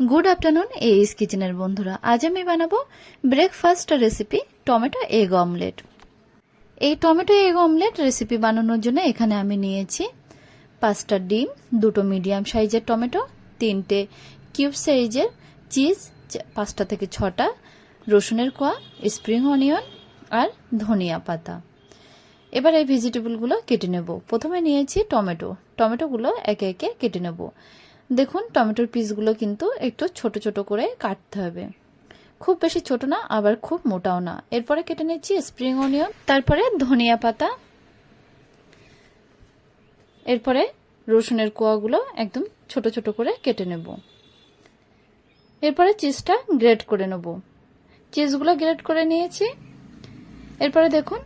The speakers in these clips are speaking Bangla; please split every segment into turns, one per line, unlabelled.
गुड आफ्टरनून एस किचेनर बंधुरा आज आमी बानाबो breakfast recipe tomato egg omelette. এই টমেটো এগ অমলেট রেসিপি বানানোর জন্য এখানে আমি নিয়েছি 5টা ডিম, 2টো মিডিয়াম সাইজের টমেটো, 3টে কিউব সাইজের চিজ, 5টা থেকে 6টা রসুনের কোয়া, স্প্রিং অনিয়ন আর ধনিয়া পাতা। এবার এই ভেজিটেবলগুলো কেটে নেব। প্রথমে নিয়েছি টমেটোগুলো একে একে কেটে নেব। দেখুন টমেটোর পিসগুলো কিন্তু একটু ছোট ছোট করে কাটতে হবে, খুব বেশি ছোট না আবার খুব মোটাও না। এরপরে কেটে নিচ্ছি স্প্রিং অনিয়ন, তারপরে ধনিয়া পাতা, এরপরে রসুনের কোয়াগুলো একদম ছোট ছোট করে কেটে নেব। এরপরে চিজটা গ্রেট করে নেব। চিজগুলো গ্রেট করে নিয়েছি। এরপরে দেখুন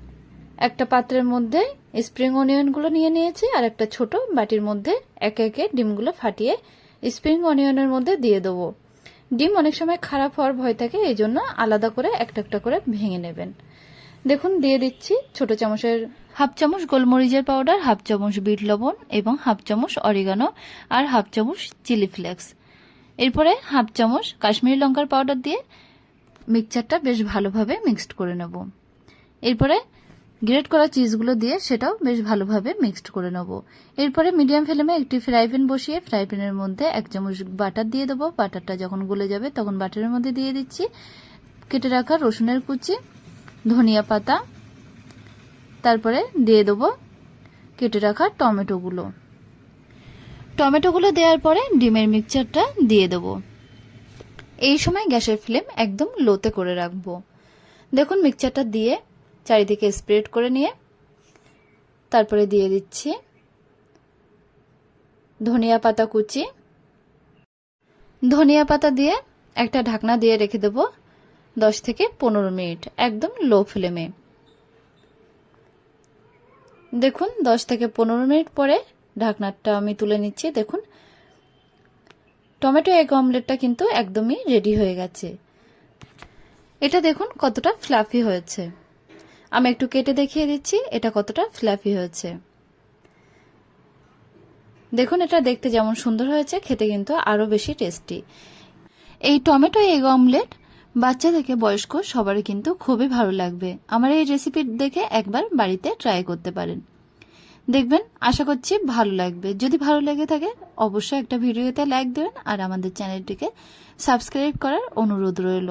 একটা পাত্রের মধ্যে স্প্রিং অনিয়নগুলো নিয়ে নিয়েছি আর একটা ছোট বাটির মধ্যে একে একে ডিমগুলো ফাটিয়ে স্প্রিং অনিয়নের মধ্যে দিয়ে দেবো। ডিম অনেক সময় খারাপ হওয়ার ভয় থাকে, এই জন্য আলাদা করে একটা একটা করে ভেঙে নেবেন। দেখুন দিয়ে দিচ্ছি ছোট চামচের হাফ চামচ গোলমরিচের পাউডার, হাফ চামচ বিট লবণ এবং হাফ চামচ অরিগানো আর হাফ চামচ চিলি ফ্লেক্স। এরপরে হাফ চামচ কাশ্মীরি লঙ্কার পাউডার দিয়ে মিক্সচারটা বেশ ভালোভাবে মিক্সড করে নেব। এরপরে গ্রেট করা চিজগুলো দিয়ে সেটাও বেশ ভালোভাবে মিক্সড করে নেব। এরপরে মিডিয়াম ফ্লেমে একটি ফ্রাই প্যান বসিয়ে ফ্রাই প্যানের মধ্যে 1 চামচ বাটার দিয়ে দেবো। বাটারটা যখন গলে যাবে তখন বাটারের মধ্যে দিয়ে দিচ্ছি কেটে রাখা রসুনের কুচি, ধনিয়া পাতা, তারপরে দিয়ে দেবো কেটে রাখা টমেটোগুলো দেওয়ার পরে ডিমের মিক্সচারটা দিয়ে দেবো। এই সময় গ্যাসের ফ্লেম একদম লোতে করে রাখবো। দেখুন মিক্সচারটা দিয়ে চারিদিকে স্প্রেড করে নিয়ে তারপরে দিয়ে দিচ্ছি ধনিয়া পাতা কুচি। ধনিয়া পাতা দিয়ে একটা ঢাকনা দিয়ে রেখে দেব 10 থেকে 15 মিনিট একদম লো ফ্লেমে। দেখুন 10 থেকে 15 মিনিট পরে ঢাকনাটা আমি তুলে নিচ্ছি। দেখুন টমেটো এগ অমলেটটা কিন্তু একদমই রেডি হয়ে গেছে। এটা দেখুন কতটা ফ্লাফি হয়েছে। আমি একটু কেটে দেখিয়ে দিচ্ছি এটা কতটা ফ্লাফি হয়েছে। দেখুন এটা দেখতে যেমন সুন্দর হয়েছে, খেতে কিন্তু আরো বেশি টেস্টি। এই টমেটো এগ অমলেট বাচ্চা থেকে বয়স্ক সবারই কিন্তু খুবই ভালো লাগবে। আমার এই রেসিপি দেখে একবার বাড়িতে ট্রাই করতে পারেন, দেখবেন আশা করছি ভালো লাগবে। যদি ভালো লেগে থাকে অবশ্যই একটা ভিডিওতে লাইক দেবেন আর আমাদের চ্যানেলটিকে সাবস্ক্রাইব করার অনুরোধ রইল।